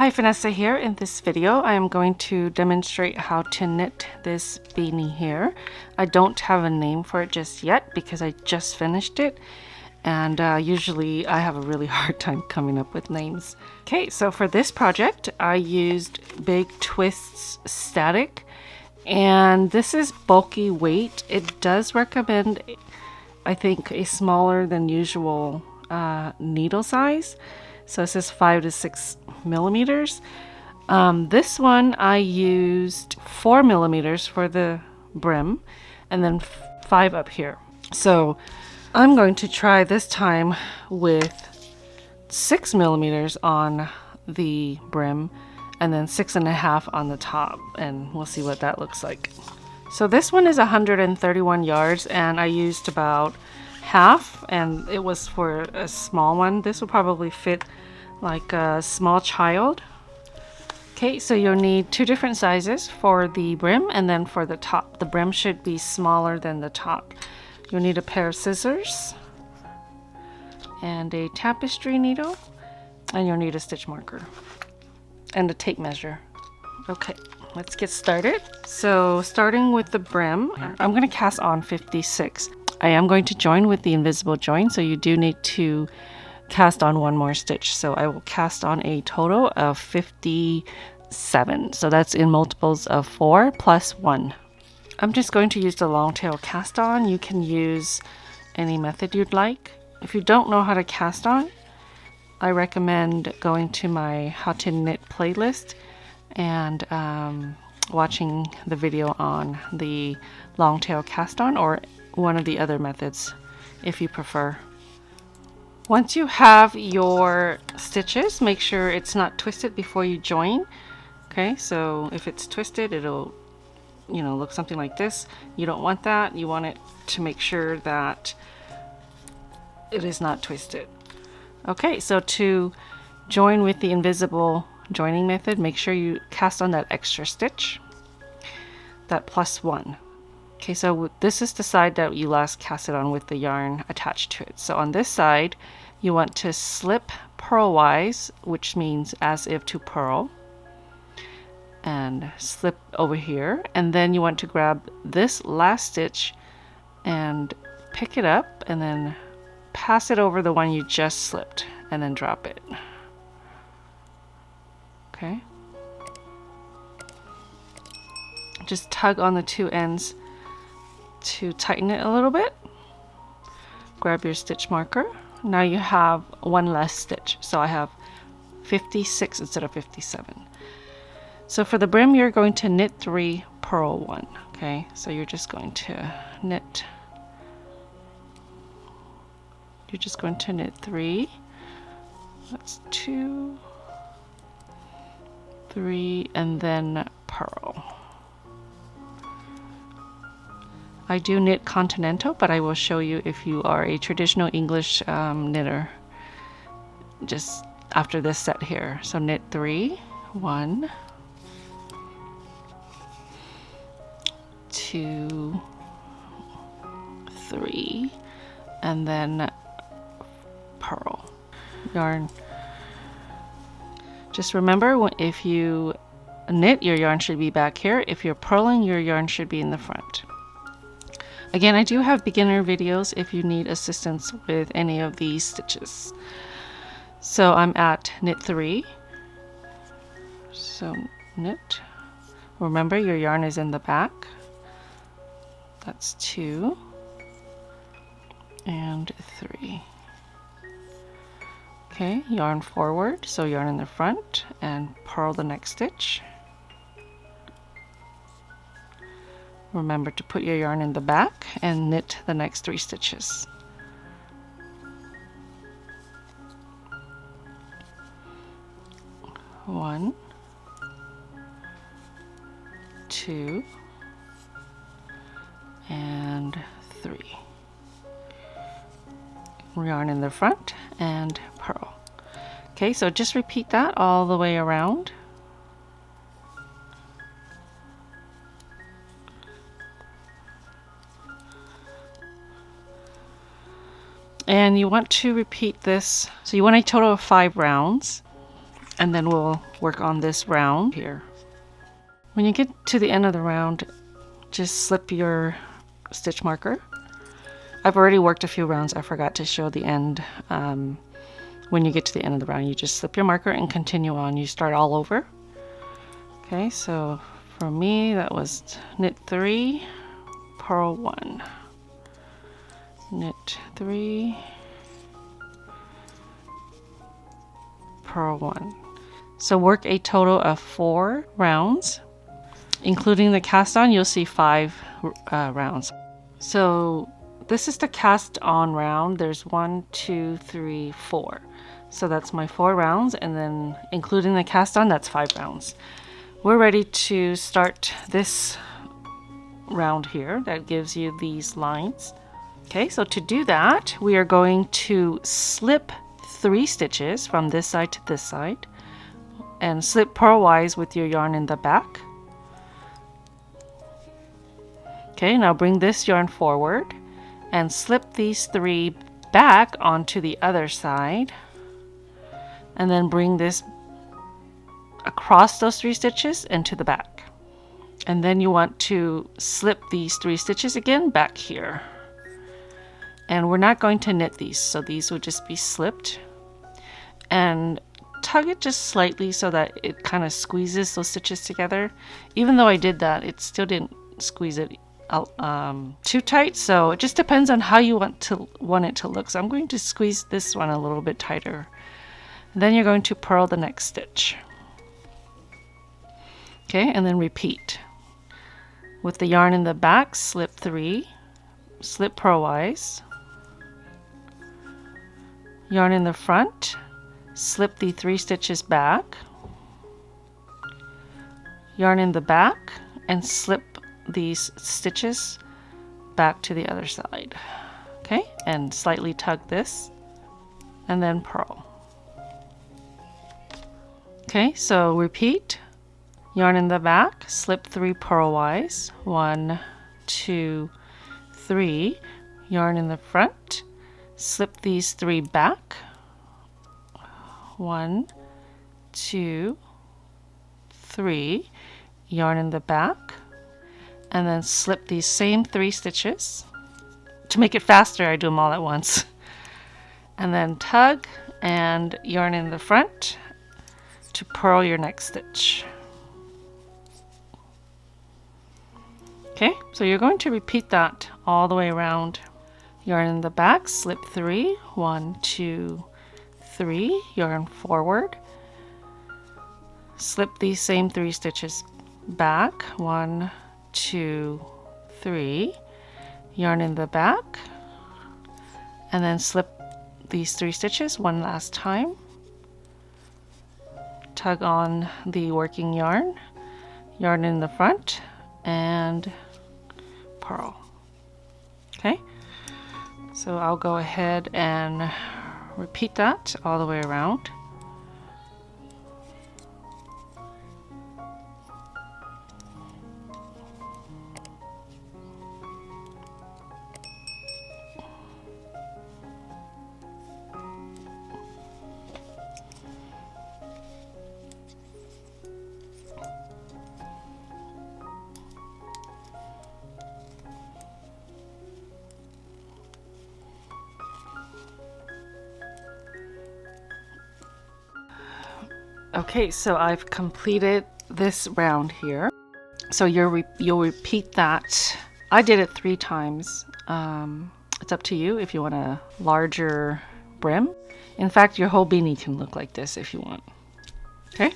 Hi, Phanessa here. In this video I am going to demonstrate how to knit this beanie here. I don't have a name for it just yet because I just finished it, and usually I have a really hard time coming up with names. Okay, so for this project I used Big Twists Static, and this is bulky weight. It does recommend, I think, a smaller than usual needle size. So it says 5 to 6 millimeters. This one I used 4 millimeters for the brim and then 5 up here. So I'm going to try this time with 6 millimeters on the brim and then 6.5 on the top, and we'll see what that looks like. So this one is 131 yards and I used about half, and it was for a small one. This will probably fit like a small child. Okay, so you'll need 2 different sizes for the brim and then for the top. The brim should be smaller than the top. You'll need a pair of scissors and a tapestry needle, and you'll need a stitch marker and a tape measure. Okay, let's get started. So starting with the brim, I'm going to cast on 56. I am going to join with the invisible join, so you do need to cast on one more stitch. So I will cast on a total of 57. So that's in multiples of 4 plus 1. I'm just going to use the long tail cast on. You can use any method you'd like. If you don't know how to cast on, I recommend going to my How to Knit playlist and watching the video on the long tail cast on, or one of the other methods if you prefer. Once you have your stitches, make sure it's not twisted before you join. Okay, so if it's twisted, it'll, look something like this. You don't want that. You want it to make sure that it is not twisted. Okay, so to join with the invisible joining method, make sure you cast on that extra stitch, that plus 1. Okay, so this is the side that you last casted on with the yarn attached to it. So on this side, you want to slip purlwise, which means as if to purl, and slip over here. And then you want to grab this last stitch and pick it up and then pass it over the one you just slipped and then drop it. Okay. Just tug on the 2 ends to tighten it a little bit. Grab your stitch marker. Now you have one less stitch, so I have 56 instead of 57. So for the brim, you're going to knit 3, purl 1. Okay, so you're just going to knit. You're just going to knit 3. That's 2, 3, and then purl. I do knit continental, but I will show you if you are a traditional English knitter just after this set here. So knit 3, 1, 2, 3, and then purl. Yarn. Just remember, if you knit, your yarn should be back here. If you're purling, your yarn should be in the front. Again, I do have beginner videos if you need assistance with any of these stitches. So I'm at knit 3. So knit. Remember, your yarn is in the back. That's 2 and 3. Okay, yarn forward, so yarn in the front, and purl the next stitch. Remember to put your yarn in the back and knit the next 3 stitches. One, 2, and 3. Yarn in the front and purl. Okay, so just repeat that all the way around. And you want to repeat this, so you want a total of 5 rounds. and then we'll work on this round here. When you get to the end of the round, just slip your stitch marker. I've already worked a few rounds. I forgot to show the end. When you get to the end of the round, you just slip your marker and continue on. You start all over. Okay, so for me, that was knit 3, purl 1. Knit 3, purl 1. So work a total of 4 rounds. Including the cast on, you'll see 5 rounds. So this is the cast on round. There's 1, 2, 3, 4. So that's my 4 rounds, and then including the cast on, that's 5 rounds. We're ready to start this round here that gives you these lines. Okay, so to do that, we are going to slip 3 stitches from this side to this side and slip purlwise with your yarn in the back. Okay, now bring this yarn forward and slip these 3 back onto the other side, and then bring this across those 3 stitches into the back. And then you want to slip these 3 stitches again back here. And we're not going to knit these, so these would just be slipped. And tug it just slightly so that it kind of squeezes those stitches together. Even though I did that, it still didn't squeeze it too tight, so it just depends on how you want it to look. So I'm going to squeeze this one a little bit tighter. And then you're going to purl the next stitch. Okay, and then repeat. With the yarn in the back, slip 3, slip purlwise. Yarn in the front, slip the 3 stitches back. Yarn in the back and slip these stitches back to the other side. Okay, and slightly tug this and then purl. Okay, so repeat. Yarn in the back, slip 3 purlwise. 1, 2, 3. Yarn in the front, slip these 3 back. 1, 2, 3. Yarn in the back, and then slip these same 3 stitches. To make it faster, I do them all at once. And then tug and yarn in the front to purl your next stitch. Okay, so you're going to repeat that all the way around. Yarn in the back, slip 3, 1, 2, 3, yarn forward, slip these same 3 stitches back, 1, 2, 3, yarn in the back, and then slip these 3 stitches one last time. Tug on the working yarn, yarn in the front, and purl. Okay, so I'll go ahead and repeat that all the way around. Okay, so I've completed this round here. So you'll repeat that. I did it 3 times. It's up to you if you want a larger brim. In fact, your whole beanie can look like this if you want. Okay?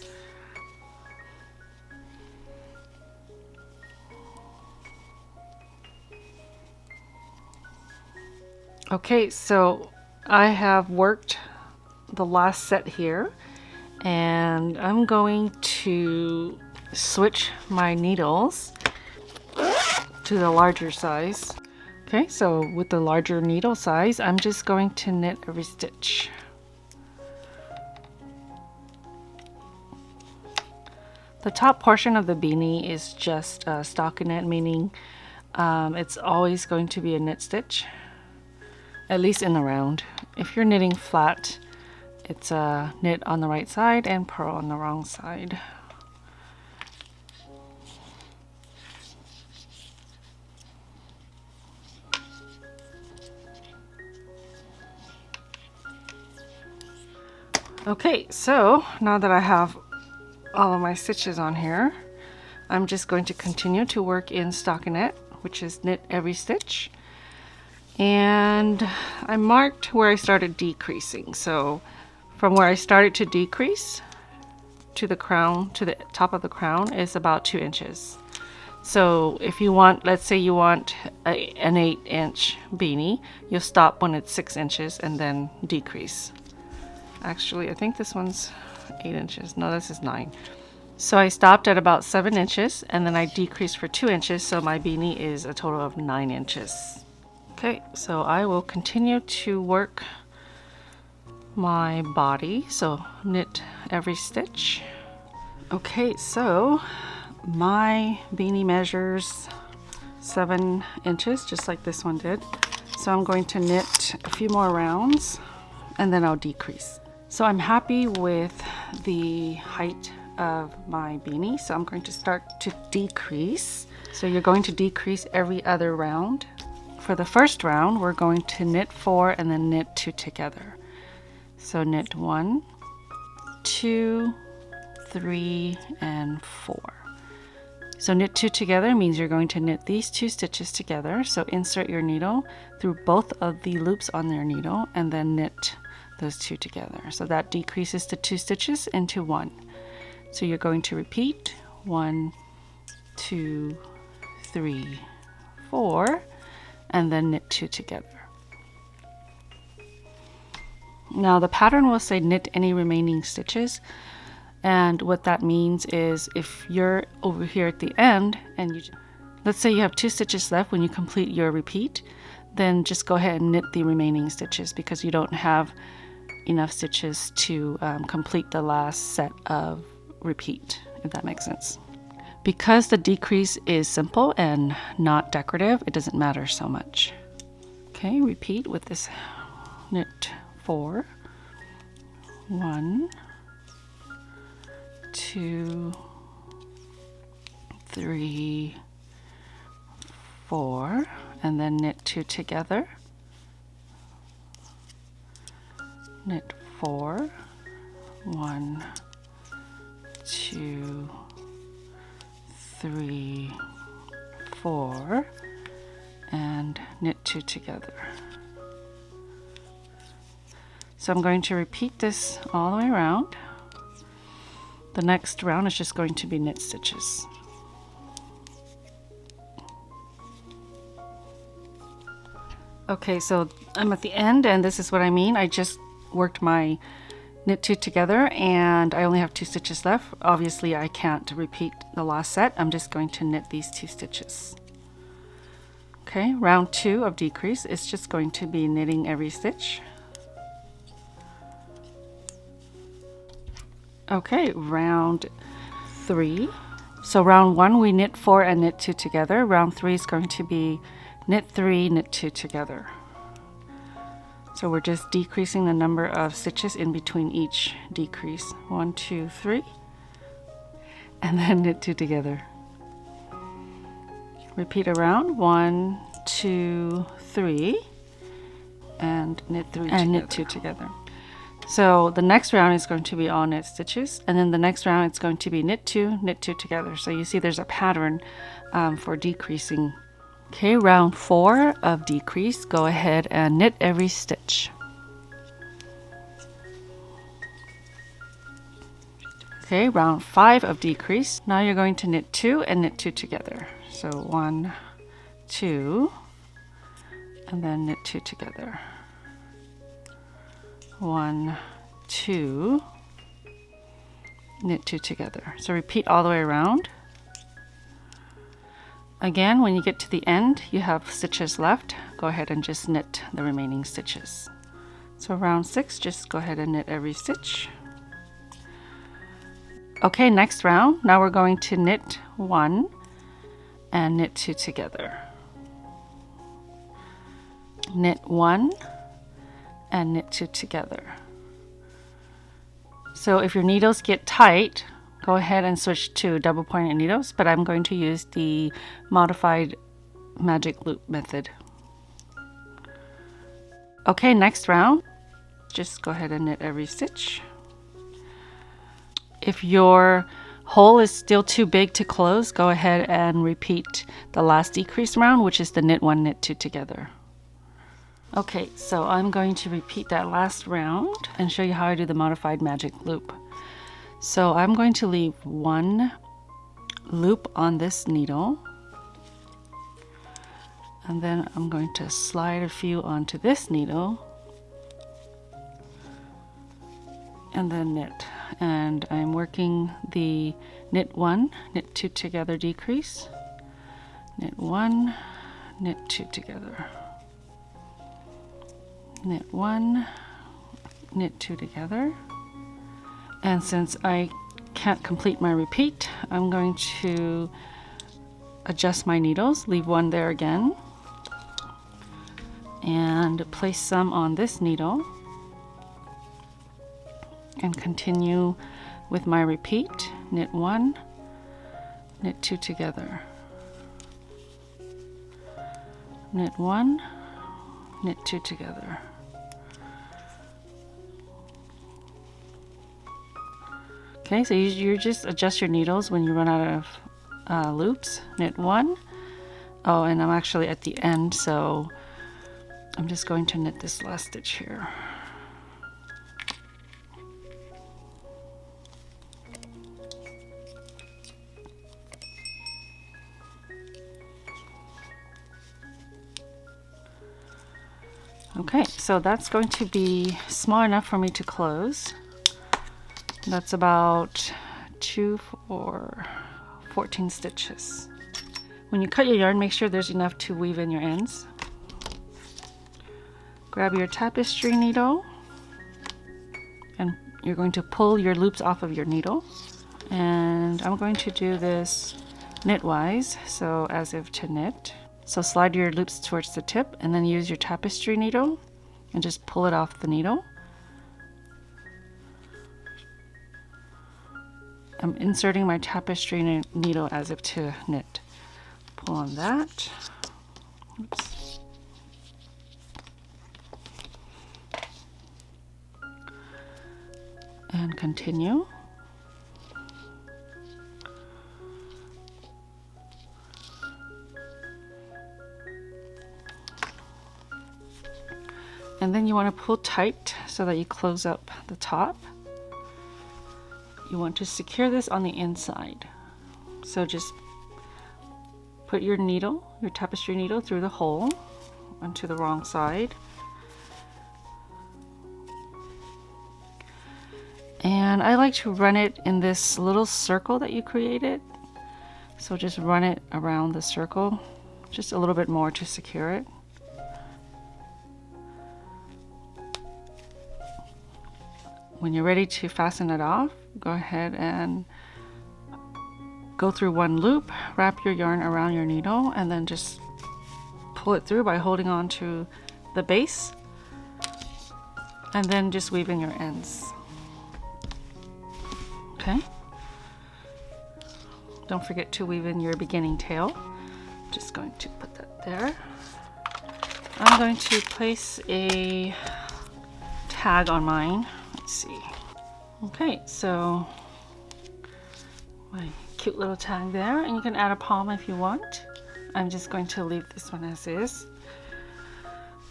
Okay, so I have worked the last set here, and I'm going to switch my needles to the larger size. Okay, so with the larger needle size, I'm just going to knit every stitch. The top portion of the beanie is just stockinette, meaning it's always going to be a knit stitch, at least in the round. If you're knitting flat, It's a knit on the right side and purl on the wrong side. Okay, so now that I have all of my stitches on here, I'm just going to continue to work in stockinette, which is knit every stitch. And I marked where I started decreasing. So from where I started to decrease to the crown, to the top of the crown, is about 2 inches. So if you want, let's say you want an 8-inch beanie, you'll stop when it's 6 inches and then decrease. Actually, I think this one's 8 inches. No, this is 9. So I stopped at about 7 inches and then I decreased for 2 inches. So my beanie is a total of 9 inches. Okay, so I will continue to work my body. So knit every stitch. Okay, so my beanie measures 7 inches, just like this one did. So I'm going to knit a few more rounds and then I'll decrease. So I'm happy with the height of my beanie, so I'm going to start to decrease. So you're going to decrease every other round. For the first round, we're going to knit 4 and then knit 2 together. So knit 1, 2, 3, and 4. So knit 2 together means you're going to knit these 2 stitches together. So insert your needle through both of the loops on your needle and then knit those 2 together. So that decreases to 2 stitches into 1. So you're going to repeat 1, 2, 3, 4, and then knit 2 together. Now the pattern will say knit any remaining stitches, and what that means is if you're over here at the end and let's say you have 2 stitches left when you complete your repeat, then just go ahead and knit the remaining stitches because you don't have enough stitches to complete the last set of repeat, if that makes sense. Because the decrease is simple and not decorative, it doesn't matter so much. Okay, repeat with this knit 4. 1, 2, 3, 4, and then knit 2 together. Knit 4, 1, 2, 3, 4, and knit 2 together. So I'm going to repeat this all the way around. The next round is just going to be knit stitches. Okay, so I'm at the end and this is what I mean. I just worked my knit 2 together and I only have 2 stitches left. Obviously I can't repeat the last set. I'm just going to knit these 2 stitches. Okay, round 2 of decrease is just going to be knitting every stitch. Okay, round 3. So round 1 we knit 4 and knit 2 together. Round 3 is going to be knit 3, knit 2 together. So we're just decreasing the number of stitches in between each decrease. 1, 2, 3, and then knit 2 together. Repeat around 1, 2, 3, and knit 3 and knit 2 together. So the next round is going to be all knit stitches, and then the next round it's going to be knit 2 together. So you see there's a pattern for decreasing. Okay, round 4 of decrease, go ahead and knit every stitch. Okay, round 5 of decrease. Now you're going to knit 2 and knit 2 together. So 1, 2, and then knit 2 together. 1, 2, knit 2 together. So repeat all the way around. Again, when you get to the end, you have stitches left. Go ahead and just knit the remaining stitches. So round 6, just go ahead and knit every stitch. Okay, next round. Now we're going to knit 1 and knit 2 together. Knit 1 and knit 2 together. So if your needles get tight, go ahead and switch to double pointed needles, but I'm going to use the modified magic loop method. Okay, next round, just go ahead and knit every stitch. If your hole is still too big to close, go ahead and repeat the last decrease round, which is the knit 1, knit 2 together. Okay, so I'm going to repeat that last round and show you how I do the modified magic loop. So I'm going to leave 1 loop on this needle, and then I'm going to slide a few onto this needle and then knit. And I'm working the knit 1, knit 2 together decrease, knit 1, knit 2 together, knit 1, knit 2 together. And since I can't complete my repeat, I'm going to adjust my needles, leave 1 there again, and place some on this needle and continue with my repeat, knit 1, knit 2 together, knit 1, knit 2 together. Okay, so you just adjust your needles when you run out of loops. Knit 1. Oh, and I'm actually at the end, so I'm just going to knit this last stitch here. Okay, so that's going to be small enough for me to close. That's about 2 for 14 stitches. When you cut your yarn, make sure there's enough to weave in your ends. Grab your tapestry needle, and you're going to pull your loops off of your needle. And I'm going to do this knitwise, so as if to knit. So slide your loops towards the tip and then use your tapestry needle and just pull it off the needle. I'm inserting my tapestry needle as if to knit. Pull on that. Oops. And continue. And then you want to pull tight so that you close up the top. You want to secure this on the inside. So just put your needle, your tapestry needle, through the hole onto the wrong side. And I like to run it in this little circle that you created. So just run it around the circle, just a little bit more to secure it. When you're ready to fasten it off, go ahead and go through 1 loop, wrap your yarn around your needle, and then just pull it through by holding on to the base, and then just weave in your ends. Okay. Don't forget to weave in your beginning tail. Just going to put that there. I'm going to place a tag on mine. Let's see. Okay, so my cute little tag there, and you can add a palm if you want. I'm just going to leave this one as is.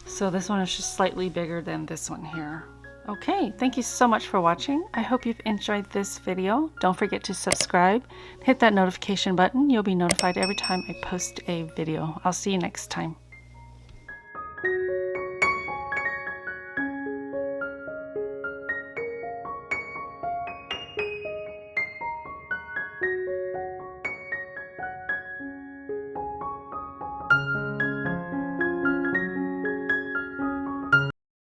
So this one is just slightly bigger than this one here. Okay, thank you so much for watching. I hope you've enjoyed this video. Don't forget to subscribe, hit that notification button. You'll be notified every time I post a video. I'll see you next time.